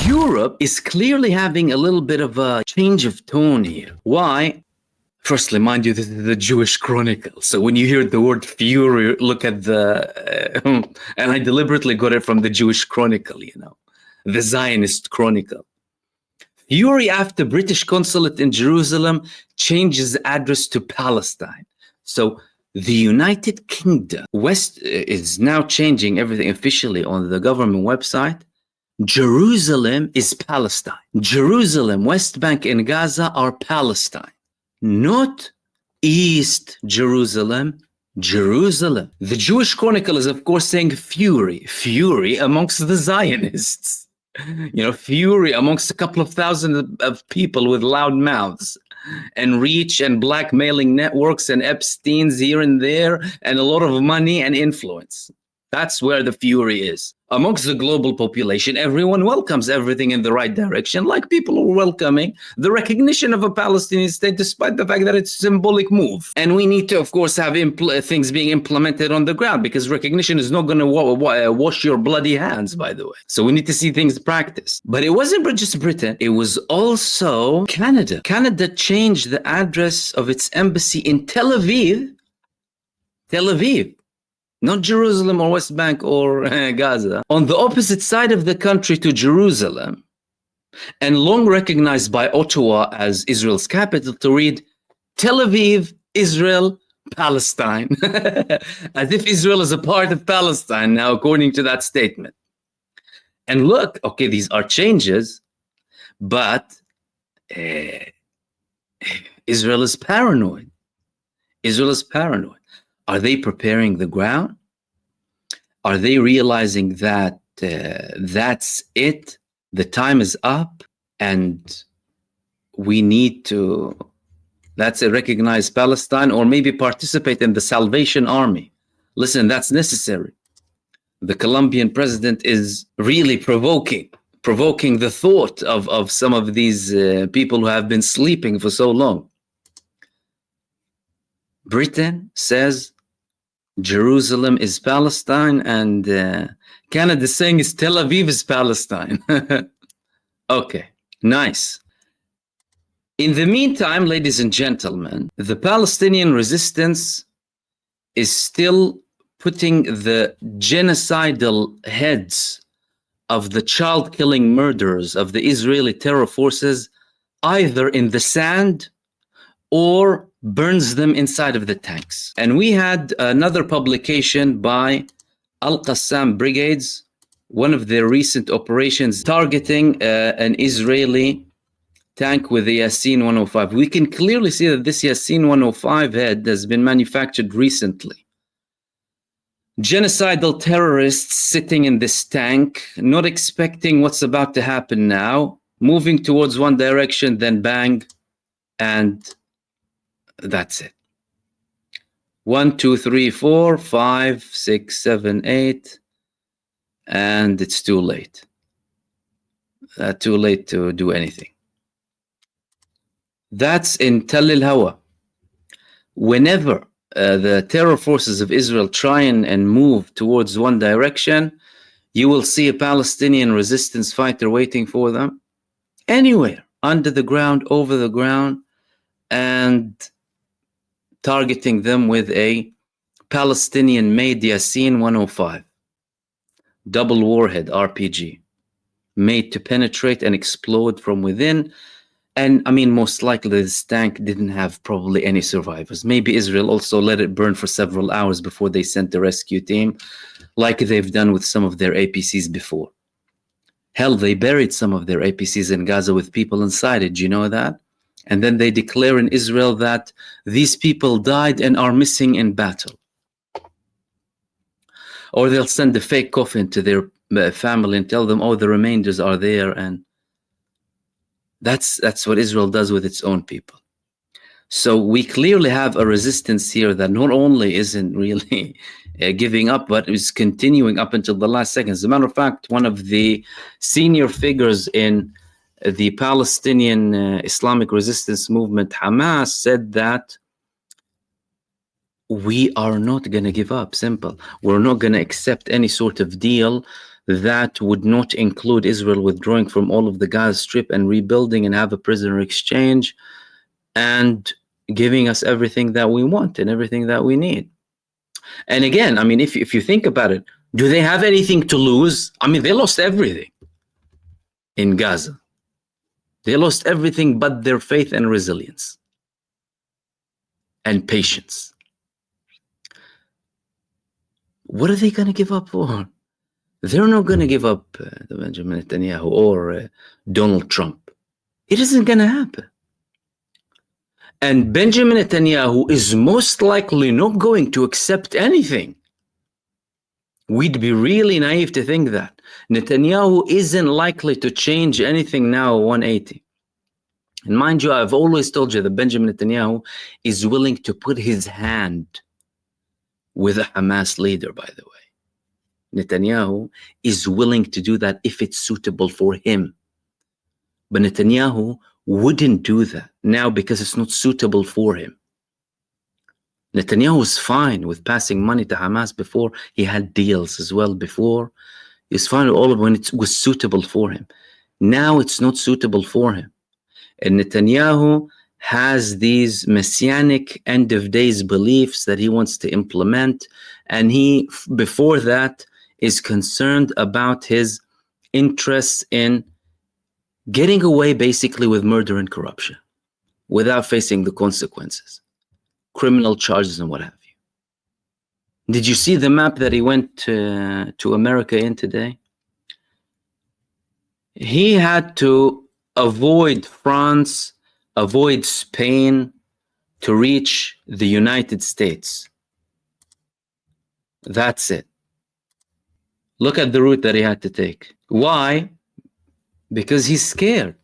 Europe is clearly having a little bit of a change of tone here. Why? Firstly, mind you, this is the Jewish Chronicle. So when you hear the word fury, look at the, and I deliberately got it from the Jewish Chronicle, the Zionist Chronicle. Fury after British consulate in Jerusalem changes address to Palestine. So the United Kingdom, West is now changing everything officially on the government website. Jerusalem is Palestine. Jerusalem, West Bank, and Gaza are Palestine. Not East Jerusalem, Jerusalem. The Jewish Chronicle is, of course, saying fury amongst the Zionists. Fury amongst a couple of thousand of people with loud mouths and reach and blackmailing networks and Epstein's here and there and a lot of money and influence. That's where the fury is. Amongst the global population, everyone welcomes everything in the right direction, like people are welcoming the recognition of a Palestinian state, despite the fact that it's a symbolic move. And we need to, of course, have things being implemented on the ground, because recognition is not going to wash your bloody hands, by the way. So we need to see things practiced. But it wasn't just Britain. It was also Canada. Canada changed the address of its embassy in Tel Aviv. Tel Aviv. Not Jerusalem or West Bank or Gaza, on the opposite side of the country to Jerusalem, and long recognized by Ottawa as Israel's capital, to read Tel Aviv, Israel, Palestine, as if Israel is a part of Palestine now, according to that statement. And look, okay, these are changes, but Israel is paranoid. Israel is paranoid. Are they preparing the ground? Are they realizing that that's it? The time is up and we need to, recognize Palestine, or maybe participate in the Salvation Army. Listen, that's necessary. The Colombian president is really provoking the thought of some of these people who have been sleeping for so long. Britain says Jerusalem is Palestine, and Canada is saying Tel Aviv is Palestine. Okay, nice. In the meantime, ladies and gentlemen, the Palestinian resistance is still putting the genocidal heads of the child-killing murderers of the Israeli terror forces either in the sand or burns them inside of the tanks. And we had another publication by Al-Qassam Brigades, one of their recent operations targeting an Israeli tank with the Yassin 105. We can clearly see that this Yassin 105 head has been manufactured recently. Genocidal terrorists sitting in this tank, not expecting what's about to happen now, moving towards one direction, then bang, and that's it. 1, 2, 3, 4, 5, 6, 7, 8, and it's too late. Too late to do anything. That's in Tel el-Hawa. Whenever the terror forces of Israel try and move towards one direction, you will see a Palestinian resistance fighter waiting for them anywhere, under the ground, over the ground, and targeting them with a Palestinian-made Yassin 105 double warhead RPG, made to penetrate and explode from within. And I mean, most likely this tank didn't have probably any survivors. Maybe Israel also let it burn for several hours before they sent the rescue team, like they've done with some of their APCs before. Hell, they buried some of their APCs in Gaza with people inside it. Do you know that? And then they declare in Israel that these people died and are missing in battle. Or they'll send a fake coffin to their family and tell them, oh, the remainders are there. And that's what Israel does with its own people. So we clearly have a resistance here that not only isn't really giving up, but is continuing up until the last second. As a matter of fact, one of the senior figures in the Palestinian Islamic resistance movement, Hamas, said that we are not going to give up. Simple. We're not going to accept any sort of deal that would not include Israel withdrawing from all of the Gaza Strip and rebuilding and have a prisoner exchange and giving us everything that we want and everything that we need. And again, I mean, if you think about it, do they have anything to lose? I mean, they lost everything in Gaza. They lost everything but their faith and resilience and patience. What are they going to give up for? They're not going to give up the Benjamin Netanyahu or Donald Trump. It isn't going to happen. And Benjamin Netanyahu is most likely not going to accept anything. We'd be really naive to think that. Netanyahu isn't likely to change anything now 180. And mind you, I've always told you that Benjamin Netanyahu is willing to put his hand with a Hamas leader, by the way. Netanyahu is willing to do that if it's suitable for him. But Netanyahu wouldn't do that now because it's not suitable for him. Netanyahu was fine with passing money to Hamas before. He had deals as well before. He was fine with all of it when it was suitable for him. Now it's not suitable for him. And Netanyahu has these messianic end of days beliefs that he wants to implement. And he, before that, is concerned about his interests in getting away basically with murder and corruption without facing the consequences, criminal charges and what have you. Did you see the map that he went to America in today? He had to avoid France, avoid Spain to reach the United States. That's it. Look at the route that he had to take. Why? Because he's scared.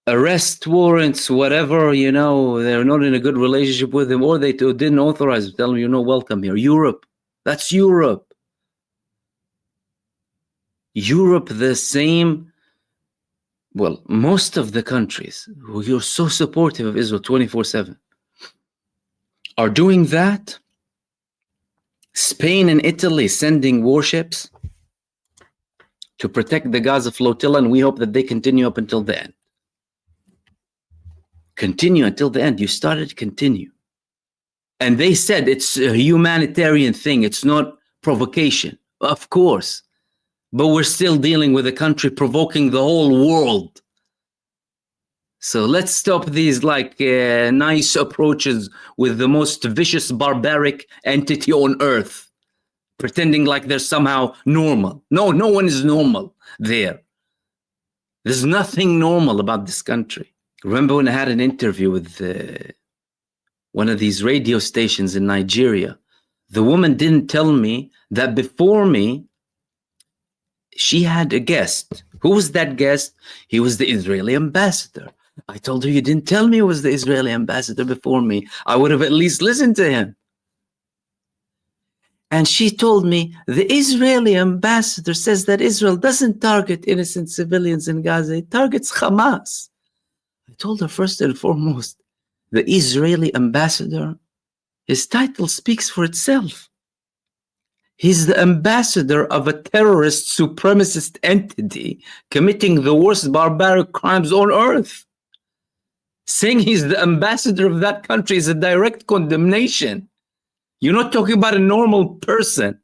Arrest warrants, whatever, you know, they're not in a good relationship with him, or they didn't authorize him, tell him you're not welcome here. Europe, that's Europe. Europe, the same, well, most of the countries who are so supportive of Israel 24/7 are doing that. Spain and Italy sending warships to protect the Gaza flotilla, and we hope that they continue up until the end. Continue until the end. You started, continue. And they said it's a humanitarian thing. It's not provocation. Of course. But we're still dealing with a country provoking the whole world. So let's stop these nice approaches with the most vicious, barbaric entity on earth, pretending like they're somehow normal. No, no one is normal there. There's nothing normal about this country. Remember when I had an interview with one of these radio stations in Nigeria? The woman didn't tell me that before me, she had a guest. Who was that guest? He was the Israeli ambassador. I told her, you didn't tell me it was the Israeli ambassador before me. I would have at least listened to him. And she told me, the Israeli ambassador says that Israel doesn't target innocent civilians in Gaza. It targets Hamas. I told her, first and foremost, the Israeli ambassador, his title speaks for itself. He's the ambassador of a terrorist supremacist entity committing the worst barbaric crimes on earth. Saying he's the ambassador of that country is a direct condemnation. You're not talking about a normal person.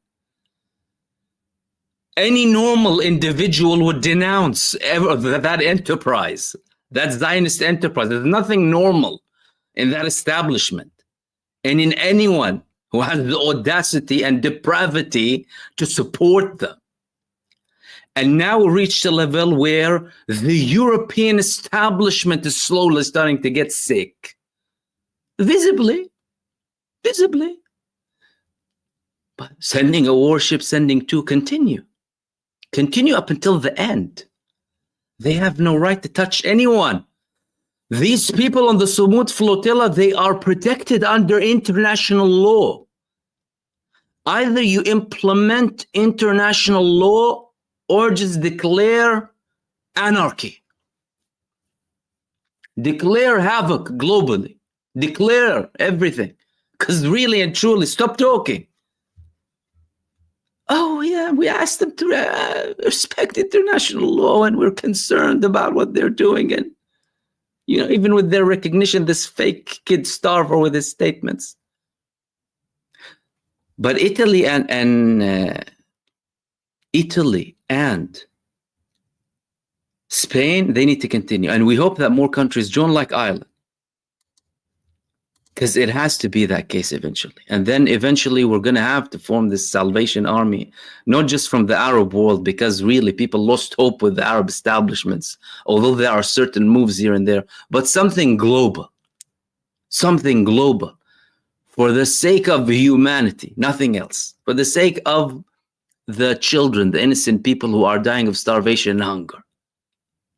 Any normal individual would denounce that enterprise, that Zionist enterprise. There's nothing normal in that establishment and in anyone who has the audacity and depravity to support them. And now we reached a level where the European establishment is slowly starting to get sick. Visibly. But sending a warship, sending two, continue. Continue up until the end. They have no right to touch anyone. These people on the Sumut flotilla, they are protected under international law. Either you implement international law or just declare anarchy. Declare havoc globally. Declare everything. Because really and truly, stop talking. Oh, yeah, we asked them to respect international law, and we're concerned about what they're doing. And, even with their recognition, this fake kid starve with his statements. But Italy and Spain, they need to continue. And we hope that more countries join, like Ireland. Because it has to be that case eventually. And then eventually we're going to have to form this Salvation Army, not just from the Arab world, because really people lost hope with the Arab establishments, although there are certain moves here and there, but something global for the sake of humanity, nothing else, for the sake of the children, the innocent people who are dying of starvation and hunger.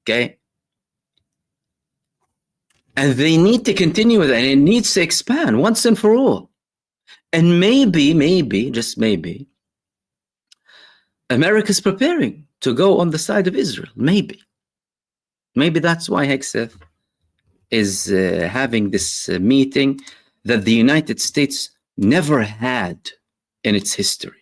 Okay? And they need to continue with it, and it needs to expand once and for all. And maybe, just maybe, America's preparing to go on the side of Israel. Maybe that's why Hegseth is having this meeting that the United States never had in its history.